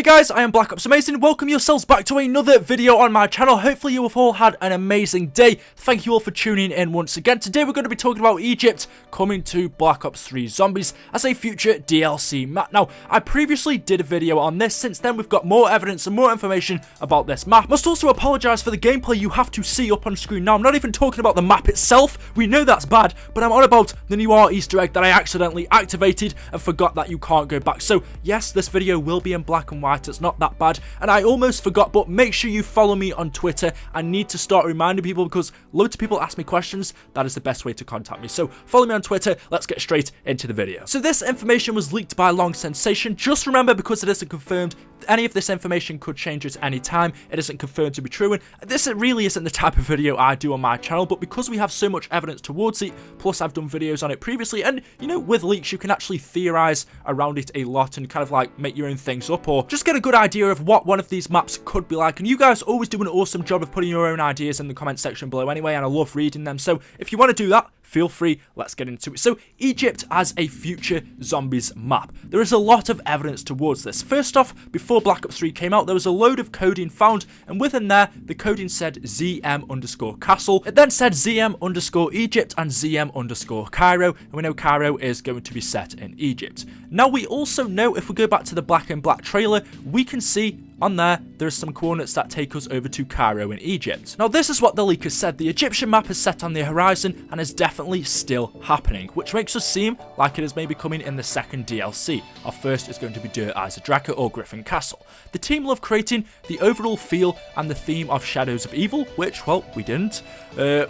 Hey guys, I am BlackOpsAmazing. Welcome yourselves back to another video on my channel. Hopefully you have all had an amazing day. Thank you all for tuning in once again. Today we're going to be talking about Egypt coming to Black Ops 3 Zombies as a future DLC map. Now, I previously did a video on this. Since then, we've got more evidence and more information about this map. Must also apologise for the gameplay you have to see up on screen now. I'm not even talking about the map itself. We know that's bad, but I'm on about the new art Easter egg that I accidentally activated and forgot that you can't go back. So, yes, this video will be in black and white. It's not that bad, and I almost forgot, but make sure you follow me on Twitter. I need to start reminding people because loads of people ask me questions. That is the best way to contact me, so follow me on Twitter. Let's get straight into the video. So this information was leaked by Long Sensation. Just remember, because it isn't confirmed, any of this information could change at any time. It isn't confirmed to be true, and this really isn't the type of video I do on my channel, but because we have so much evidence towards it, plus I've done videos on it previously, and you know, with leaks you can actually theorize around it a lot and kind of like make your own things up, or just get a good idea of what one of these maps could be like. And you guys always do an awesome job of putting your own ideas in the comment section below anyway, and I love reading them, so if you want to do that, feel free. Let's get into it. So, Egypt as a future zombies map. There is a lot of evidence towards this. First off, before Black Ops 3 came out, there was a load of coding found, and within there, the coding said ZM_castle. It then said ZM_Egypt and ZM_Cairo, and we know Cairo is going to be set in Egypt. Now, we also know, if we go back to the Black and Black trailer, we can see on there are some coordinates that take us over to Cairo in Egypt. Now, this is what the leaker said. The Egyptian map is set on the horizon and is definitely still happening, which makes us seem like it is maybe coming in the second DLC. Our first is going to be Der Eiserdrache or Griffin Castle. The team love creating the overall feel and the theme of Shadows of Evil, which, well, we didn't,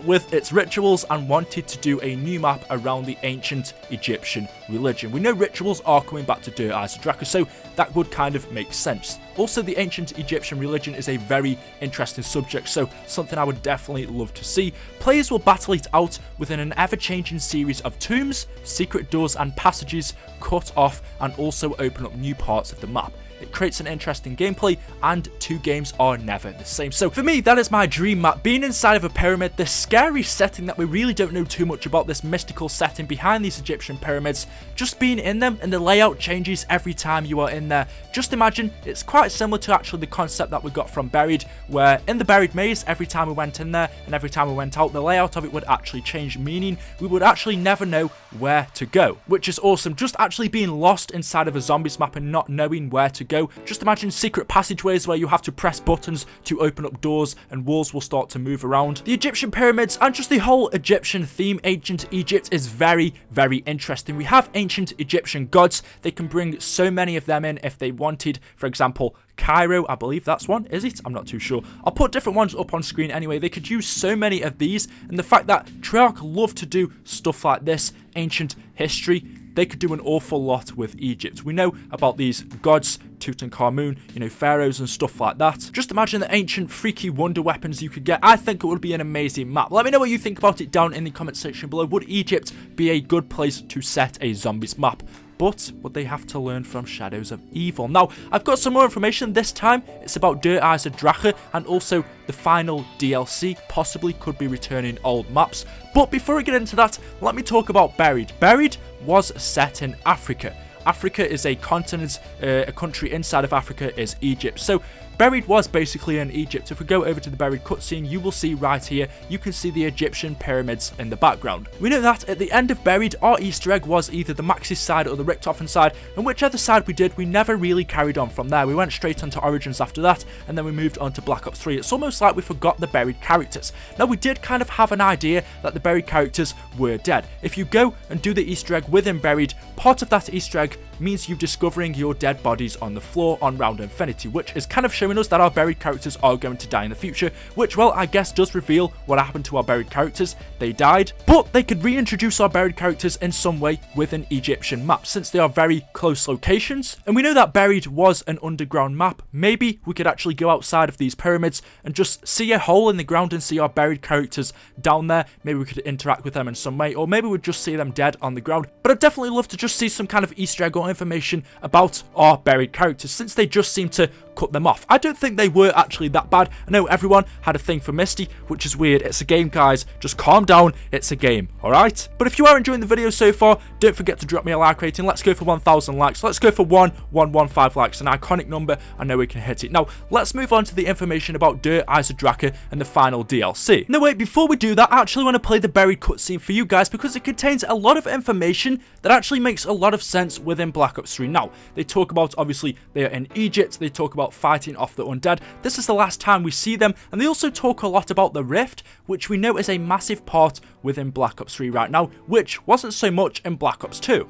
with its rituals, and wanted to do a new map around the ancient Egyptian religion. We know rituals are coming back to Der Eiserdrache, so that would kind of make sense. Also, the ancient Egyptian religion is a very interesting subject, so something I would definitely love to see. Players will battle it out within an ever-changing series of tombs, secret doors and passages cut off, and also open up new parts of the map. It creates an interesting gameplay, and two games are never the same. So for me, that is my dream map. Being inside of a pyramid, this scary setting that we really don't know too much about, this mystical setting behind these Egyptian pyramids, just being in them, and the layout changes every time you are in there. Just imagine, it's quite similar to actually the concept that we got from Buried, where in the Buried maze, every time we went in there and every time we went out, the layout of it would actually change, meaning we would actually never know where to go, which is awesome. Just actually being lost inside of a zombies map and not knowing where to go. Just imagine secret passageways where you have to press buttons to open up doors and walls will start to move around. The Egyptian pyramids and just the whole Egyptian theme, ancient Egypt, is very, very interesting. We have ancient Egyptian gods. They can bring so many of them in if they wanted. For example, Cairo, I believe that's one, is it? I'm not too sure. I'll put different ones up on screen anyway. They could use so many of these, and the fact that Treyarch love to do stuff like this, ancient history, they could do an awful lot with Egypt. We know about these gods, Tutankhamun, you know, pharaohs and stuff like that. Just imagine the ancient freaky wonder weapons you could get. I think it would be an amazing map. Let me know what you think about it down in the comment section below. Would Egypt be a good place to set a zombies map? But would they have to learn from Shadows of Evil? Now, I've got some more information. This time, it's about Der Eiserdrache, and also the final DLC possibly could be returning old maps. But before I get into that, let me talk about Buried. Buried was set in Africa. Africa is a continent, a country inside of Africa is Egypt. So Buried was basically in Egypt. If we go over to the Buried cutscene, you will see right here, you can see the Egyptian pyramids in the background. We know that at the end of Buried, our Easter egg was either the Maxis side or the Richtofen side, and whichever side we did, we never really carried on from there. We went straight onto Origins after that, and then we moved on to Black Ops 3. It's almost like we forgot the Buried characters. Now, we did kind of have an idea that the Buried characters were dead. If you go and do the Easter egg within Buried, part of that Easter egg means you discovering your dead bodies on the floor on Round Infinity, which is kind of showing us that our buried characters are going to die in the future, which, well, I guess does reveal what happened to our buried characters. They died, but they could reintroduce our buried characters in some way with an Egyptian map, since they are very close locations. And we know that Buried was an underground map. Maybe we could actually go outside of these pyramids and just see a hole in the ground and see our buried characters down there. Maybe we could interact with them in some way, or maybe we'd just see them dead on the ground. But I'd definitely love to just see some kind of Easter egg or information about our buried characters, since they just seem to cut them off. I don't think they were actually that bad. I know everyone had a thing for Misty, which is weird. It's a game, guys. Just calm down. It's a game, alright? But if you are enjoying the video so far, don't forget to drop me a like rating. Let's go for 1,000 likes. Let's go for 1,115 likes. An iconic number. I know we can hit it. Now, let's move on to the information about Der Eisendrache and the final DLC. No, wait, before we do that, I actually want to play the buried cutscene for you guys because it contains a lot of information that actually makes a lot of sense within Black Ops 3. Now, they talk about, obviously, they are in Egypt. They talk about fighting off the undead. This is the last time we see them, and they also talk a lot about the Rift, which we know is a massive part within Black Ops 3 right now, which wasn't so much in Black Ops 2.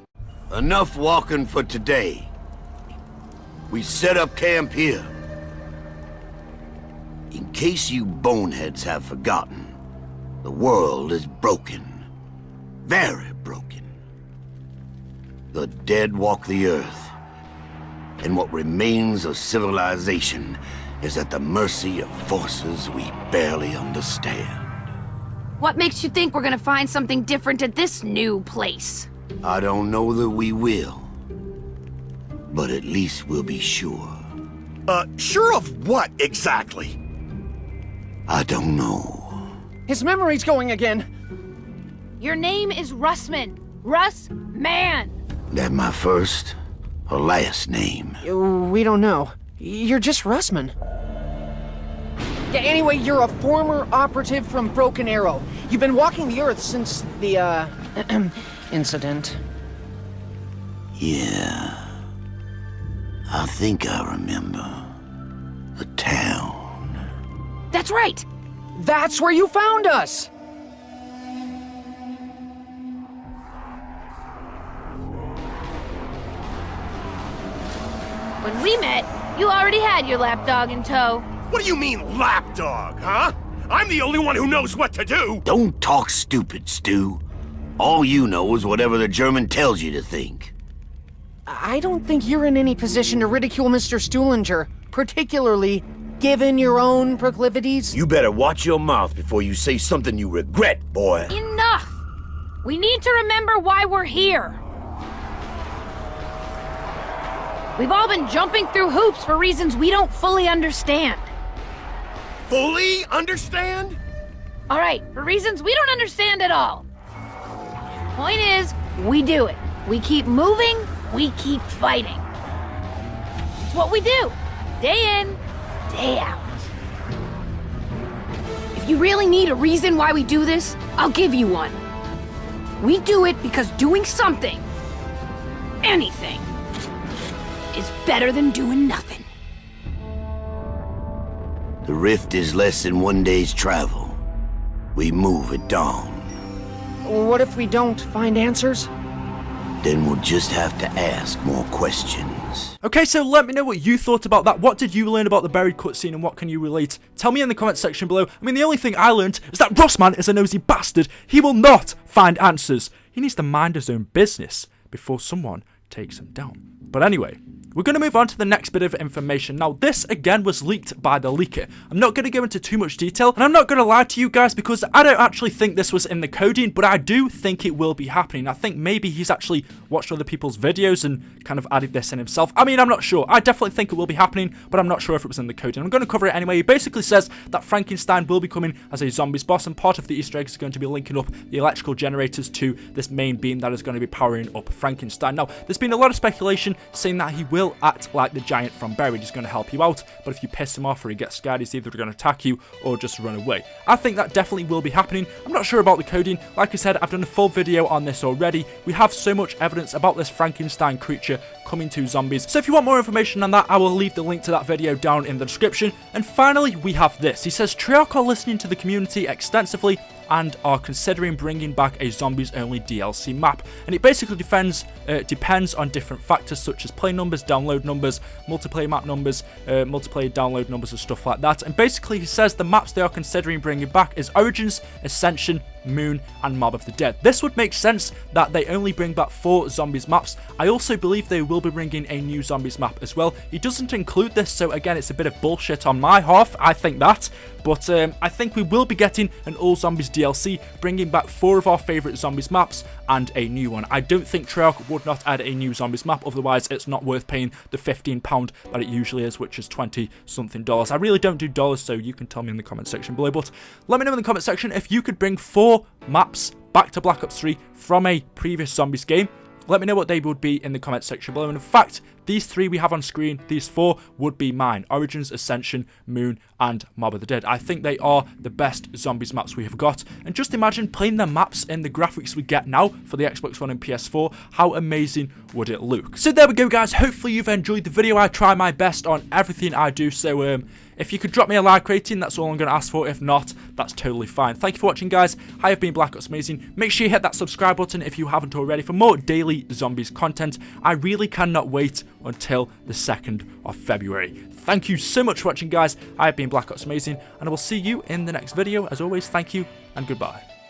Enough walking for today. We set up camp here. In case you boneheads have forgotten, the world is broken. Very broken. The dead walk the earth, and what remains of civilization is at the mercy of forces we barely understand. What makes you think we're gonna find something different at this new place? I don't know that we will, but at least we'll be sure. Sure of what, exactly? I don't know. His memory's going again. Your name is Russman. Russ Man. That my first or last name? We don't know. You're just Russman. Yeah, anyway, you're a former operative from Broken Arrow. You've been walking the Earth since the, incident. Yeah. I think I remember. The town. That's right. That's where you found us! When we met, you already had your lapdog in tow. What do you mean, lapdog, huh? I'm the only one who knows what to do! Don't talk stupid, Stu. All you know is whatever the German tells you to think. I don't think you're in any position to ridicule Mr. Stuhlinger, particularly given your own proclivities. You better watch your mouth before you say something you regret, boy. Enough! We need to remember why we're here. We've all been jumping through hoops for reasons we don't fully understand. Fully understand? All right, for reasons we don't understand at all. Point is, we do it. We keep moving, we keep fighting. It's what we do, day in, day out. If you really need a reason why we do this, I'll give you one. We do it because doing something, anything, is better than doing nothing. The rift is less than one day's travel. We move at dawn. What if we don't find answers? Then we'll just have to ask more questions. Okay, so let me know what you thought about that. What did you learn about the buried cutscene and what can you relate? Tell me in the comment section below. I mean, the only thing I learned is that Russman is a nosy bastard. He will not find answers. He needs to mind his own business before someone takes him down. But anyway, we're going to move on to the next bit of information. Now, this again was leaked by the leaker. I'm not going to go into too much detail, and I'm not going to lie to you guys because I don't actually think this was in the coding, but I do think it will be happening. I think maybe he's actually watched other people's videos and kind of added this in himself. I mean, I'm not sure. I definitely think it will be happening, but I'm not sure if it was in the coding. I'm going to cover it anyway. He basically says that Frankenstein will be coming as a zombies boss, and part of the Easter egg is going to be linking up the electrical generators to this main beam that is going to be powering up Frankenstein. Now, there's been a lot of speculation saying that he will act like the giant from Buried. He's going to help you out, but if you piss him off or he gets scared, he's either going to attack you or just run away. I think that definitely will be happening. I'm not sure about the coding. Like I said, I've done a full video on this already. We have so much evidence about this Frankenstein creature coming to zombies. So if you want more information on that, I will leave the link to that video down in the description. And finally, we have this. He says, Treyarch are listening to the community extensively and are considering bringing back a zombies-only DLC map. And it basically depends on different factors such as play numbers, download numbers, multiplayer map numbers, multiplayer download numbers and stuff like that. And basically he says the maps they are considering bringing back is Origins, Ascension, Moon and Mob of the Dead. This would make sense that they only bring back 4 zombies maps. I also believe they will be bringing a new zombies map as well. He doesn't include this, so again it's a bit of bullshit on my half, I think that. But I think we will be getting an all zombies DLC DLC, bringing back 4 of our favourite zombies maps and a new one. I don't think Treyarch would not add a new zombies map, otherwise it's not worth paying the £15 that it usually is, which is $20 something. I really don't do dollars, so you can tell me in the comment section below, but let me know in the comment section if you could bring 4 maps back to Black Ops 3 from a previous zombies game. Let me know what they would be in the comment section below. And in fact, these 3 we have on screen, these 4 would be mine. Origins, Ascension, Moon, and Mob of the Dead. I think they are the best zombies maps we have got. And just imagine playing the maps in the graphics we get now for the Xbox One and PS4. How amazing would it look? So there we go, guys. Hopefully you've enjoyed the video. I try my best on everything I do. So if you could drop me a like rating, that's all I'm going to ask for. If not, that's totally fine. Thank you for watching, guys. I have been BlackOpsAmazing. Make sure you hit that subscribe button if you haven't already for more daily zombies content. I really cannot wait until the 2nd of February. Thank you so much for watching, guys. I have been BlackOpsAmazing, and I will see you in the next video. As always, thank you and goodbye.